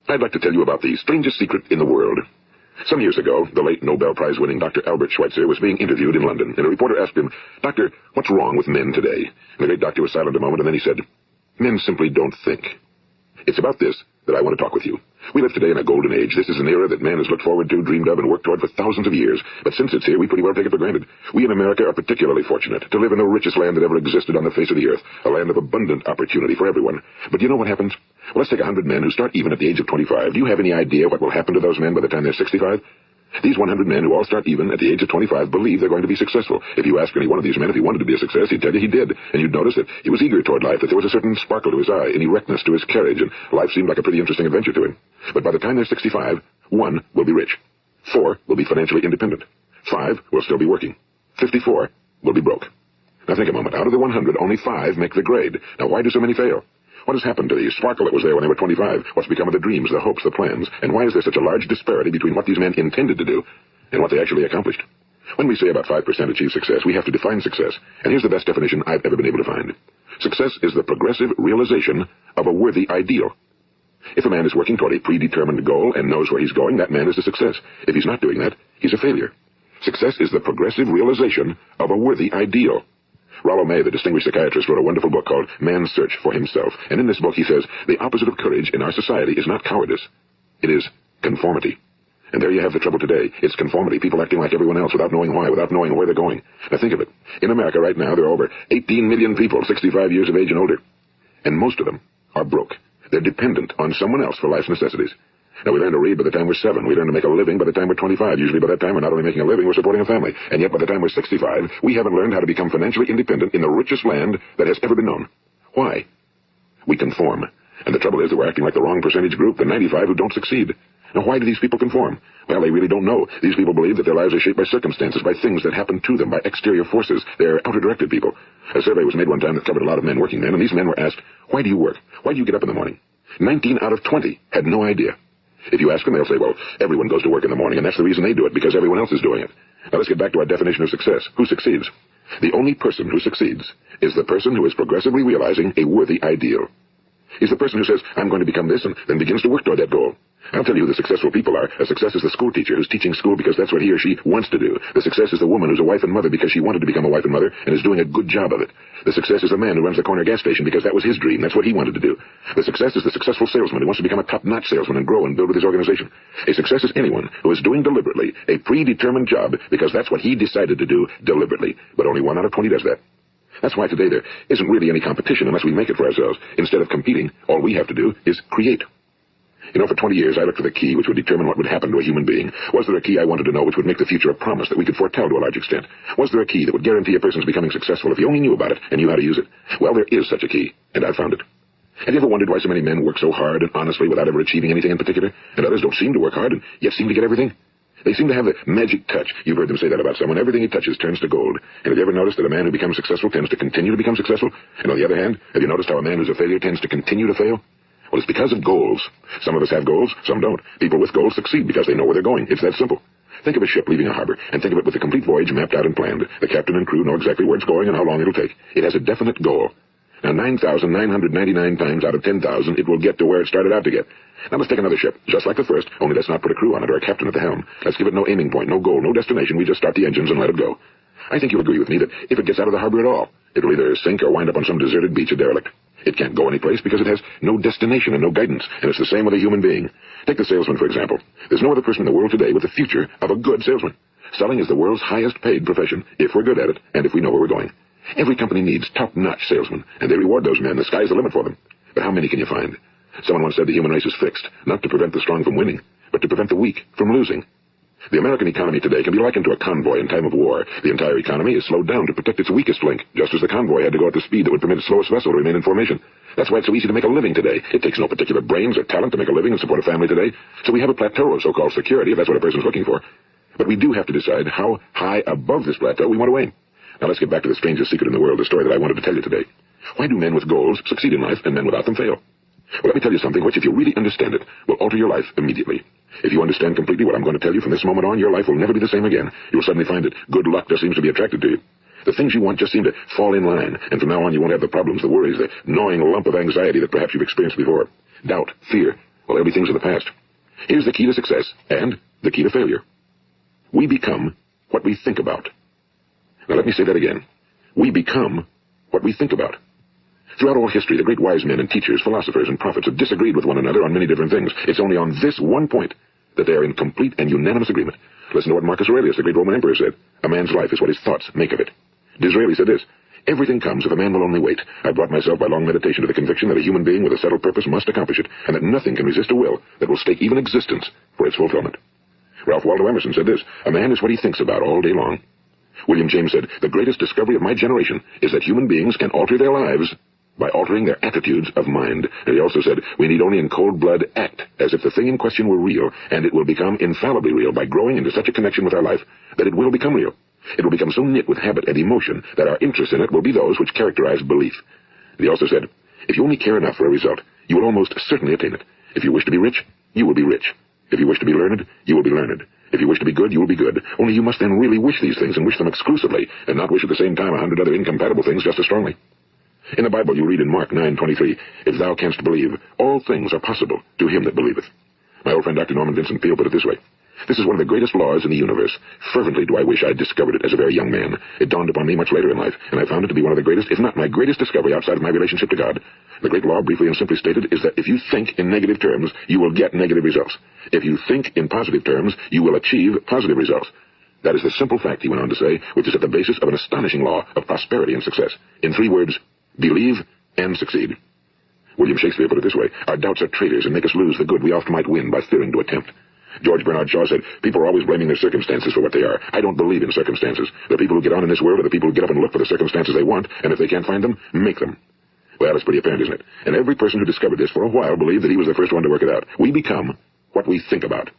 I'd like to tell you about the strangest secret in the world. Some years ago, the late Nobel Prize-winning Dr. Albert Schweitzer was being interviewed in London, and a reporter asked him, "Doctor, what's wrong with men today?" And the great doctor was silent a moment, and then he said, "Men simply don't think." It's about this that I want to talk with you. We live today in a golden age. This is an era that man has looked forward to, dreamed of, and worked toward for thousands of years. But since it's here, we pretty well take it for granted. We in America are particularly fortunate to live in the richest land that ever existed on the face of the earth, a land of abundant opportunity for everyone. But do you know what happens? Well, let's take 100 men who start even at the age of 25. Do you have any idea what will happen to those men by the time they're 65? These 100 men who all start even at the age of 25 believe they're going to be successful. If you ask any one of these men if he wanted to be a success, he'd tell you he did. And you'd notice that he was eager toward life, that there was a certain sparkle to his eye, an erectness to his carriage, and life seemed like a pretty interesting adventure to him. But by the time they're 65, 1 will be rich. 4 will be financially independent. 5 will still be working. 54 will be broke. Now think a moment. Out of the 100, only 5 make the grade. Now why do so many fail? What has happened to the sparkle that was there when they were 25? What's become of the dreams, the hopes, the plans? And why is there such a large disparity between what these men intended to do and what they actually accomplished? When we say about 5% achieve success, we have to define success. And here's the best definition I've ever been able to find. Success is the progressive realization of a worthy ideal. If a man is working toward a predetermined goal and knows where he's going, that man is a success. If he's not doing that, he's a failure. Success is the progressive realization of a worthy ideal. Rollo May, the distinguished psychiatrist, wrote a wonderful book called Man's Search for Himself. And in this book he says, the opposite of courage in our society is not cowardice. It is conformity. And there you have the trouble today. It's conformity. People acting like everyone else without knowing why, without knowing where they're going. Now think of it. In America right now, there are over 18 million people 65 years of age and older. And most of them are broke. They're dependent on someone else for life's necessities. Now, we learn to read by the time we're 7. We learn to make a living by the time we're 25. Usually by that time, we're not only making a living, we're supporting a family. And yet, by the time we're 65, we haven't learned how to become financially independent in the richest land that has ever been known. Why? We conform. And the trouble is that we're acting like the wrong percentage group, the 95 who don't succeed. Now, why do these people conform? Well, they really don't know. These people believe that their lives are shaped by circumstances, by things that happen to them, by exterior forces. They're outer-directed people. A survey was made one time that covered a lot of men, working men, and these men were asked, why do you work? Why do you get up in the morning? 19 out of 20 had no idea. If you ask them, they'll say, well, everyone goes to work in the morning, and that's the reason they do it, because everyone else is doing it. Now let's get back to our definition of success. Who succeeds? The only person who succeeds is the person who is progressively realizing a worthy ideal. He's the person who says, I'm going to become this, and then begins to work toward that goal. I'll tell you who the successful people are. A success is the school teacher who's teaching school because that's what he or she wants to do. The success is the woman who's a wife and mother because she wanted to become a wife and mother and is doing a good job of it. The success is the man who runs the corner gas station because that was his dream. That's what he wanted to do. The success is the successful salesman who wants to become a top-notch salesman and grow and build with his organization. A success is anyone who is doing deliberately a predetermined job because that's what he decided to do deliberately. But only 1 out of 20 does that. That's why today there isn't really any competition unless we make it for ourselves. Instead of competing, all we have to do is create. You know, for 20 years, I looked for the key which would determine what would happen to a human being. Was there a key I wanted to know which would make the future a promise that we could foretell to a large extent? Was there a key that would guarantee a person's becoming successful if he only knew about it and knew how to use it? Well, there is such a key, and I found it. Have you ever wondered why so many men work so hard and honestly without ever achieving anything in particular, and others don't seem to work hard and yet seem to get everything? They seem to have the magic touch. You've heard them say that about someone. Everything he touches turns to gold. And have you ever noticed that a man who becomes successful tends to continue to become successful? And on the other hand, have you noticed how a man who's a failure tends to continue to fail? Well, it's because of goals. Some of us have goals, some don't. People with goals succeed because they know where they're going. It's that simple. Think of a ship leaving a harbor, and think of it with a complete voyage mapped out and planned. The captain and crew know exactly where it's going and how long it'll take. It has a definite goal. Now, 9,999 times out of 10,000, it will get to where it started out to get. Now, let's take another ship, just like the first, only let's not put a crew on it or a captain at the helm. Let's give it no aiming point, no goal, no destination. We just start the engines and let it go. I think you'll agree with me that if it gets out of the harbor at all, it'll either sink or wind up on some deserted beach, a derelict. It can't go anyplace because it has no destination and no guidance, and it's the same with a human being. Take the salesman, for example. There's no other person in the world today with the future of a good salesman. Selling is the world's highest paid profession, if we're good at it, and if we know where we're going. Every company needs top-notch salesmen, and they reward those men. The sky's the limit for them. But how many can you find? Someone once said the human race is fixed, not to prevent the strong from winning, but to prevent the weak from losing. The American economy today can be likened to a convoy in time of war. The entire economy is slowed down to protect its weakest link, just as the convoy had to go at the speed that would permit its slowest vessel to remain in formation. That's why it's so easy to make a living today. It takes no particular brains or talent to make a living and support a family today. So we have a plateau of so-called security, if that's what a person's looking for. But we do have to decide how high above this plateau we want to aim. Now let's get back to the strangest secret in the world, the story that I wanted to tell you today. Why do men with goals succeed in life and men without them fail? Well, let me tell you something which, if you really understand it, will alter your life immediately. If you understand completely what I'm going to tell you from this moment on, your life will never be the same again. You'll suddenly find that good luck just seems to be attracted to you. The things you want just seem to fall in line, and from now on you won't have the problems, the worries, the gnawing lump of anxiety that perhaps you've experienced before. Doubt, fear, Well, they'll be things of the past. Here's the key to success and the key to failure. We become what we think about. Now let me say that again. We become what we think about. Throughout all history, the great wise men and teachers, philosophers and prophets have disagreed with one another on many different things. It's only on this one point that they are in complete and unanimous agreement. Listen to what Marcus Aurelius, the great Roman emperor, said. A man's life is what his thoughts make of it. Disraeli said this. Everything comes if a man will only wait. I brought myself by long meditation to the conviction that a human being with a settled purpose must accomplish it, and that nothing can resist a will that will stake even existence for its fulfillment. Ralph Waldo Emerson said this. A man is what he thinks about all day long. William James said, the greatest discovery of my generation is that human beings can alter their lives by altering their attitudes of mind. And he also said, we need only in cold blood act as if the thing in question were real, and it will become infallibly real by growing into such a connection with our life that it will become real. It will become so knit with habit and emotion that our interest in it will be those which characterize belief. And he also said, if you only care enough for a result, you will almost certainly attain it. If you wish to be rich, you will be rich. If you wish to be learned, you will be learned. If you wish to be good, you will be good. Only you must then really wish these things and wish them exclusively, and not wish at the same time 100 other incompatible things just as strongly. In the Bible you read in Mark 9:23, if thou canst believe, all things are possible to him that believeth. My old friend Dr. Norman Vincent Peale put it this way. This is one of the greatest laws in the universe. Fervently do I wish I had discovered it as a very young man. It dawned upon me much later in life, and I found it to be one of the greatest, if not my greatest discovery outside of my relationship to God. The great law, briefly and simply stated, is that if you think in negative terms, you will get negative results. If you think in positive terms, you will achieve positive results. That is the simple fact, he went on to say, which is at the basis of an astonishing law of prosperity and success. In 3 words, believe and succeed. William Shakespeare put it this way, our doubts are traitors and make us lose the good we oft might win by fearing to attempt. George Bernard Shaw said, people are always blaming their circumstances for what they are. I don't believe in circumstances. The people who get on in this world are the people who get up and look for the circumstances they want, and if they can't find them, make them. Well, that's pretty apparent, isn't it? And every person who discovered this for a while believed that he was the first one to work it out. We become what we think about.